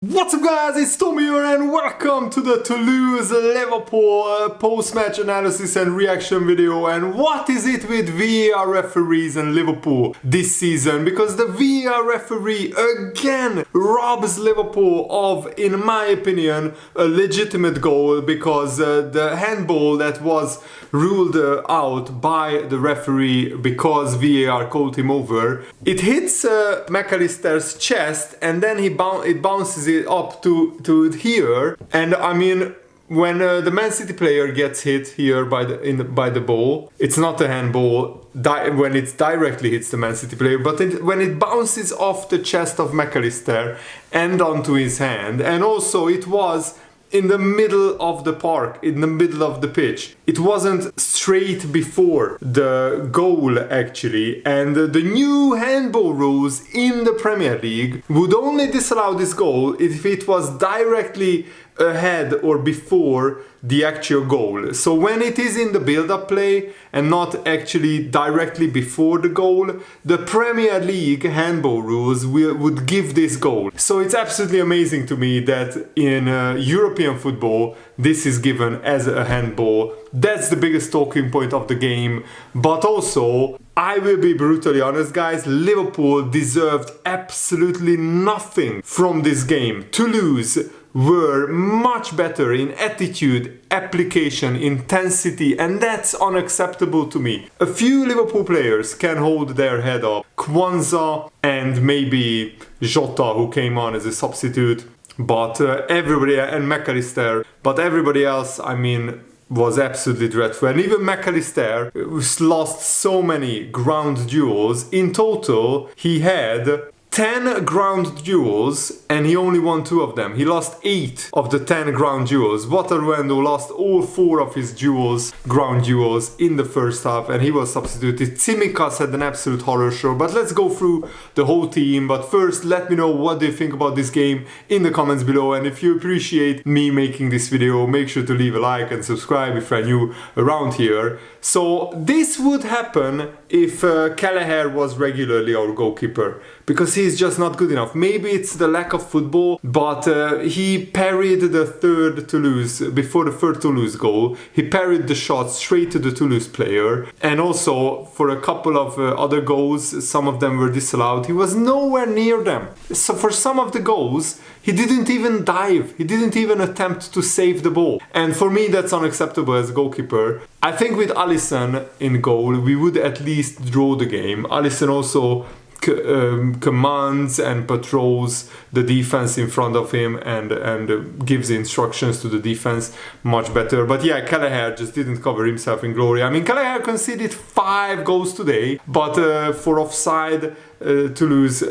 What's up guys, it's Tom here and welcome to the Toulouse Liverpool post-match analysis and reaction video. And what is it with VAR referees and Liverpool this season? Because the VAR referee again robs Liverpool of, in my opinion, a legitimate goal, because the handball that was ruled out by the referee because VAR called him over, it hits McAllister's chest and then it bounces it up to here. And I mean, when the Man City player gets hit here by the ball, it's not a handball when it directly hits the Man City player, but when it bounces off the chest of McAllister and onto his hand. And also it was in the middle of the park, in the middle of the pitch. It wasn't straight before the goal actually. And the new handball rules in the Premier League would only disallow this goal if it was directly ahead or before the actual goal. So when it is in the build-up play and not actually directly before the goal, the Premier League handball rules would give this goal. So it's absolutely amazing to me that in European football this is given as a handball. That's the biggest talking point of the game. But also, I will be brutally honest guys, Liverpool deserved absolutely nothing from this game. Toulouse were much better in attitude, application, intensity, and that's unacceptable to me. A few Liverpool players can hold their head up. Kwanzaa and maybe Jota, who came on as a substitute, but everybody, and McAllister, but everybody else, I mean, was absolutely dreadful. And even McAllister lost so many ground duels. In total, he had 10 ground duels and he only won 2 of them. He lost 8 of the 10 ground duels. Wataruendo lost all 4 of his ground duels in the first half, and he was substituted. Tsimikas had an absolute horror show. But let's go through the whole team. But first, let me know what you think about this game in the comments below. And if you appreciate me making this video, make sure to leave a like and subscribe if you're new around here. So this would happen if Kelleher was regularly our goalkeeper, because he's just not good enough. Maybe it's the lack of football, but he parried the third Toulouse, before the third Toulouse goal, he parried the shot straight to the Toulouse player. And also for a couple of other goals, some of them were disallowed, he was nowhere near them. So for some of the goals, he didn't even dive, he didn't even attempt to save the ball. And for me, that's unacceptable as a goalkeeper. I think with Alisson in goal, we would at least draw the game. Alisson also commands and patrols the defense in front of him and gives instructions to the defense much better. But yeah, Kelleher just didn't cover himself in glory. I mean, Kelleher conceded 5 goals today, but for offside, Toulouse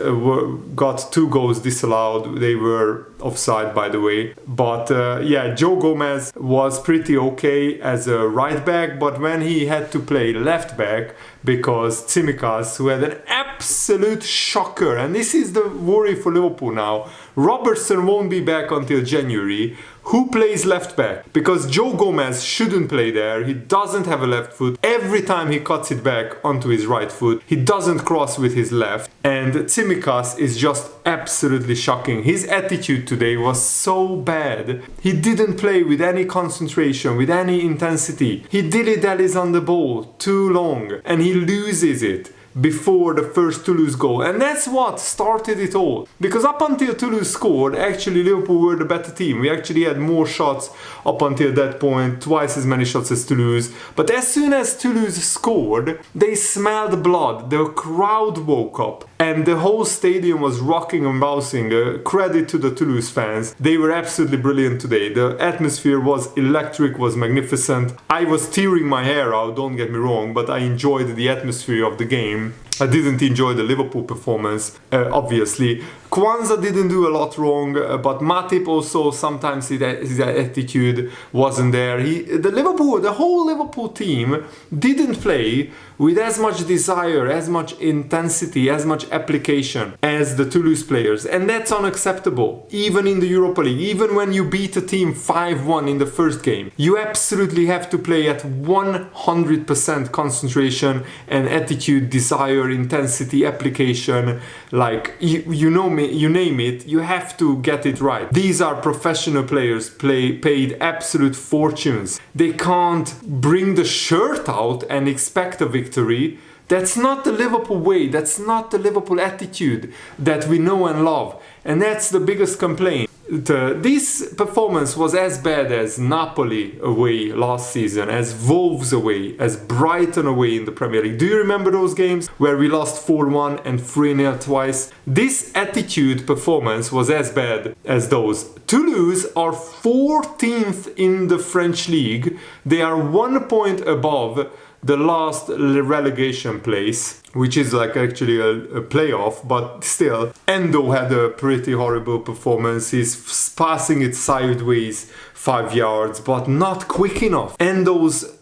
got 2 goals disallowed. They were offside, by the way. But yeah, Joe Gomez was pretty okay as a right back, but when he had to play left back, because Tsimikas, who had an absolute shocker, and this is the worry for Liverpool now, Robertson won't be back until January. Who plays left back? Because Joe Gomez shouldn't play there. He doesn't have a left foot. Every time he cuts it back onto his right foot, he doesn't cross with his left. And Tsimikas is just absolutely shocking. His attitude today was so bad. He didn't play with any concentration, with any intensity. He dilly-dallies on the ball too long and he loses it before the first Toulouse goal. And that's what started it all. Because up until Toulouse scored, actually Liverpool were the better team. We actually had more shots up until that point, twice as many shots as Toulouse. But as soon as Toulouse scored, they smelled blood. The crowd woke up and the whole stadium was rocking and bouncing. Credit to the Toulouse fans. They were absolutely brilliant today. The atmosphere was electric, was magnificent. I was tearing my hair out, don't get me wrong, but I enjoyed the atmosphere of the game. I didn't enjoy the Liverpool performance, obviously. Kwanzaa didn't do a lot wrong, but Matip also, sometimes his attitude wasn't there. The whole Liverpool team didn't play with as much desire, as much intensity, as much application as the Toulouse players. And that's unacceptable, even in the Europa League. Even when you beat a team 5-1 in the first game, you absolutely have to play at 100% concentration and attitude, desire, pressure, intensity, application, like you name it, you have to get it right. These are professional players paid absolute fortunes. They can't bring the shirt out and expect a victory. That's not the Liverpool way. That's not the Liverpool attitude that we know and love. And that's the biggest complaint. This performance was as bad as Napoli away last season, as Wolves away, as Brighton away in the Premier League. Do you remember those games where we lost 4-1 and 3-0 twice? This attitude performance was as bad as those. Toulouse are 14th in the French league. They are 1 point above the last relegation place, which is like actually a playoff, but still. Endo had a pretty horrible performance. He's passing it sideways 5 yards, but not quick enough. Endo's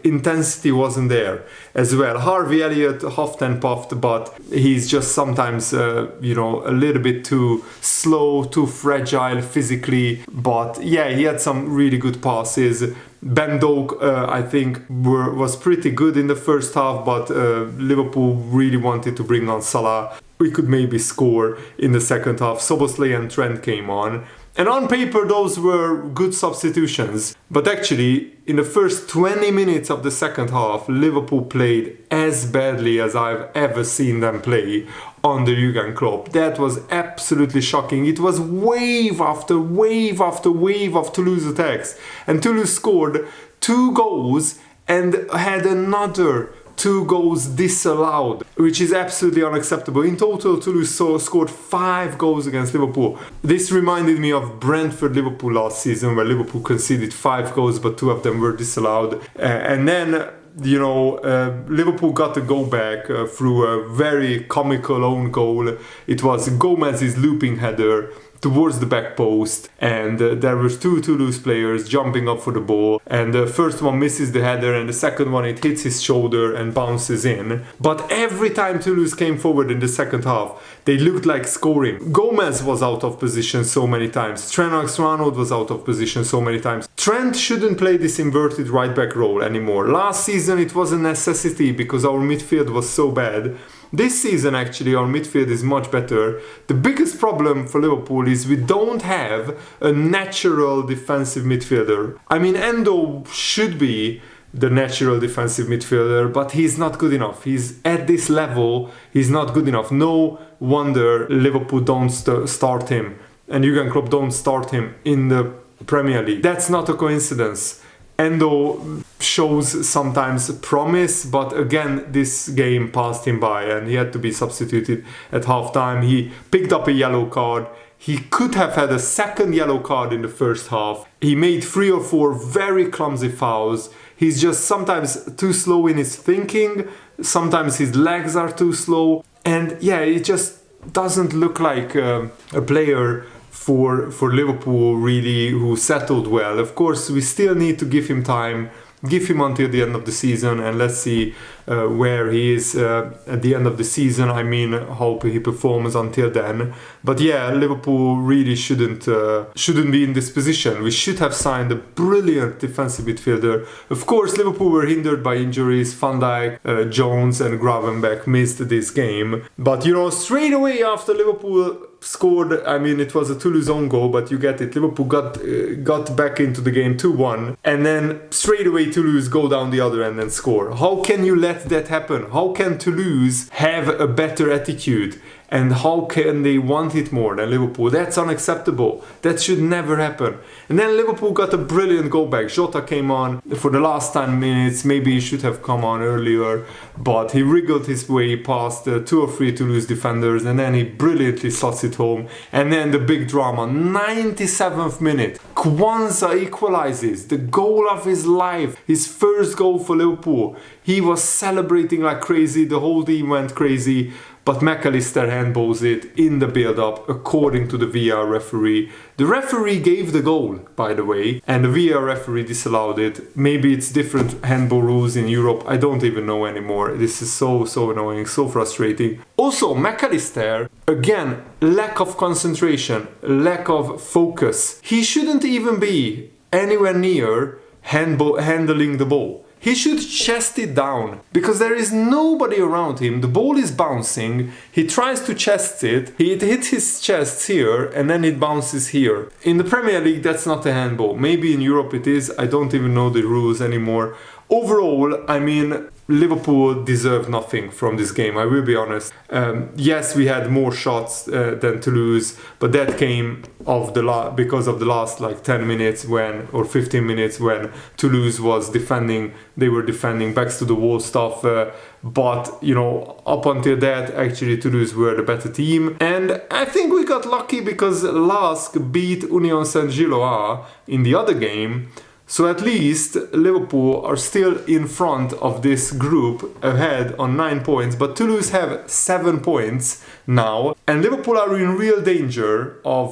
intensity wasn't there as well. Harvey Elliott huffed and puffed, but he's just sometimes a little bit too slow, too fragile physically. But yeah, he had some really good passes. Ben Doak, I think, was pretty good in the first half, but Liverpool really wanted to bring on Salah. We could maybe score in the second half. Szoboszlai and Trent came on. And on paper, those were good substitutions. But actually, in the first 20 minutes of the second half, Liverpool played as badly as I've ever seen them play under Jurgen Klopp. That was absolutely shocking. It was wave after wave after wave of Toulouse attacks. And Toulouse scored 2 goals and had another 2 goals disallowed, which is absolutely unacceptable. In total, Toulouse scored 5 goals against Liverpool. This reminded me of Brentford-Liverpool last season, where Liverpool conceded 5 goals, but 2 of them were disallowed. And then, Liverpool got a goal back through a very comical own goal. It was Gomez's looping header towards the back post, and there were 2 Toulouse players jumping up for the ball, and the first one misses the header, and the second one, it hits his shoulder and bounces in. But every time Toulouse came forward in the second half, they looked like scoring. Gomez was out of position so many times. Trent Alexander-Arnold was out of position so many times. Trent shouldn't play this inverted right back role anymore. Last season it was a necessity because our midfield was so bad. This season, actually, our midfield is much better. The biggest problem for Liverpool is we don't have a natural defensive midfielder. I mean, Endo should be the natural defensive midfielder, but he's not good enough. He's at this level, he's not good enough. No wonder Liverpool don't start him, and Jurgen Klopp don't start him in the Premier League. That's not a coincidence. Endo shows sometimes promise, but again, this game passed him by and he had to be substituted at halftime. He picked up a yellow card. He could have had a second yellow card in the first half. He made 3 or 4 very clumsy fouls. He's just sometimes too slow in his thinking. Sometimes his legs are too slow. And yeah, it just doesn't look like a player for Liverpool really who settled well. Of course, we still need to give him time, give him until the end of the season, and let's see where he is at the end of the season. I mean, how he performs until then. But yeah, Liverpool really shouldn't be in this position. We should have signed a brilliant defensive midfielder. Of course, Liverpool were hindered by injuries. Van Dijk, Jones and Gravenberch missed this game. But straight away after Liverpool scored, I mean, it was a Toulouse own goal, but you get it. Liverpool got back into the game 2-1, and then straight away Toulouse go down the other end and score. How can you let that happen? How can Toulouse have a better attitude? And how can they want it more than Liverpool? That's unacceptable. That should never happen. And then Liverpool got a brilliant goal back. Jota came on for the last 10 minutes. Maybe he should have come on earlier, but he wriggled his way past 2 or 3 Toulouse defenders, and then he brilliantly slots it home. And then the big drama, 97th minute, Kwanzaa equalizes, the goal of his life, his first goal for Liverpool. He was celebrating like crazy, the whole team went crazy. But McAllister handballs it in the build-up according to the VAR referee. The referee gave the goal, by the way, and the VAR referee disallowed it. Maybe it's different handball rules in Europe. I don't even know anymore. This is so annoying, so frustrating. Also, McAllister, again, lack of concentration, lack of focus. He shouldn't even be anywhere near handling the ball. he should chest it down because there is nobody around him. The ball is bouncing. He tries to chest it. He hits his chest here and then it bounces here. In the Premier League, that's not a handball. Maybe in Europe it is. I don't even know the rules anymore. Overall, I mean, Liverpool deserved nothing from this game, I will be honest. Yes, we had more shots than Toulouse, but that came because of the last like 10 minutes or 15 minutes when Toulouse was defending. They were defending backs to the wall stuff. But, you know, up until that, actually Toulouse were the better team. And I think we got lucky because LASK beat Union Saint-Gilloise in the other game. So at least Liverpool are still in front of this group, ahead on 9 points, but Toulouse have 7 points now, and Liverpool are in real danger of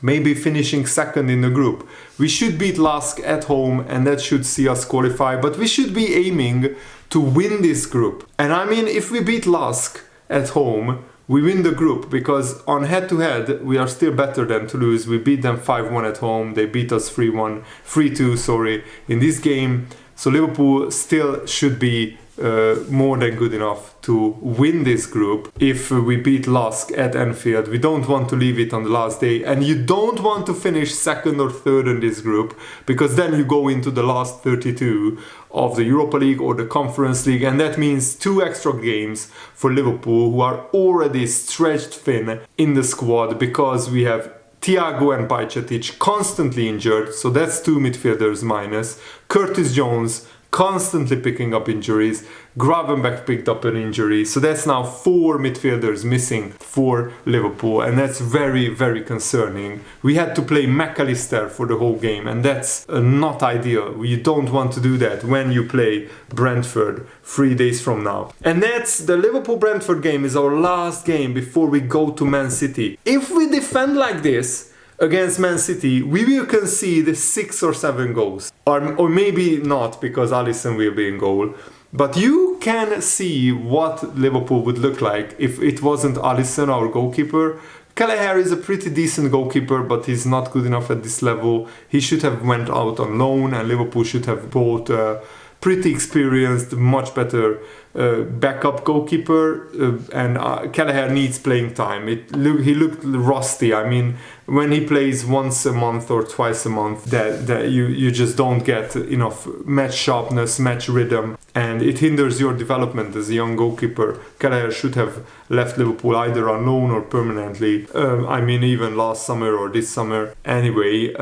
maybe finishing second in the group. We should beat LASK at home, and that should see us qualify, but we should be aiming to win this group. And I mean, if we beat LASK at home, we win the group because on head-to-head we are still better than Toulouse. We beat them 5-1 at home. They beat us 3-2 in this game. So Liverpool still should be more than good enough to win this group if we beat LASK at Anfield. We don't want to leave it on the last day, and you don't want to finish second or third in this group because then you go into the last 32 of the Europa League or the Conference League, and that means 2 extra games for Liverpool, who are already stretched thin in the squad because we have Thiago and Bajcetic constantly injured, so that's 2 midfielders minus. Curtis Jones constantly picking up injuries. Gravenberch picked up an injury, so that's now 4 midfielders missing for Liverpool, and that's very, very concerning. We had to play McAllister for the whole game, and that's not ideal. You don't want to do that when you play Brentford 3 days from now. And that's the Liverpool-Brentford game is our last game before we go to Man City. If we defend like this against Man City, we will concede 6 or 7 goals. Or maybe not, because Alisson will be in goal. But you can see what Liverpool would look like if it wasn't Alisson, our goalkeeper. Kelleher is a pretty decent goalkeeper, but he's not good enough at this level. He should have went out on loan, and Liverpool should have bought a pretty experienced, much better backup goalkeeper, and Kelleher needs playing time. He looked rusty. I mean, when he plays once a month or twice a month, that you just don't get enough match sharpness, match rhythm, and it hinders your development as a young goalkeeper. Kelleher should have left Liverpool either on loan or permanently. I mean, even last summer or this summer. Anyway,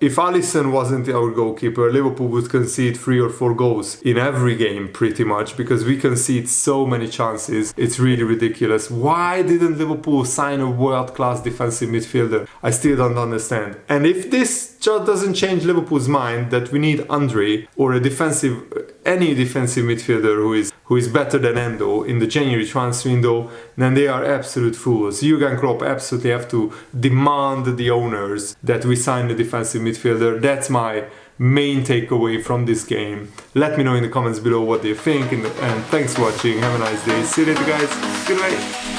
if Alisson wasn't our goalkeeper, Liverpool would concede 3 or 4 goals in every game pretty much, because we concede so many chances. It's really ridiculous. Why didn't Liverpool sign a world-class defensive midfielder? I still don't understand. And if this just doesn't change Liverpool's mind that we need Andre or any defensive midfielder who is better than Endo in the January transfer window, then they are absolute fools. Jurgen Klopp absolutely have to demand the owners that we sign a defensive midfielder. That's my main takeaway from this game. Let me know in the comments below what you think, and thanks for watching. Have a nice day. See you later, guys. Goodbye.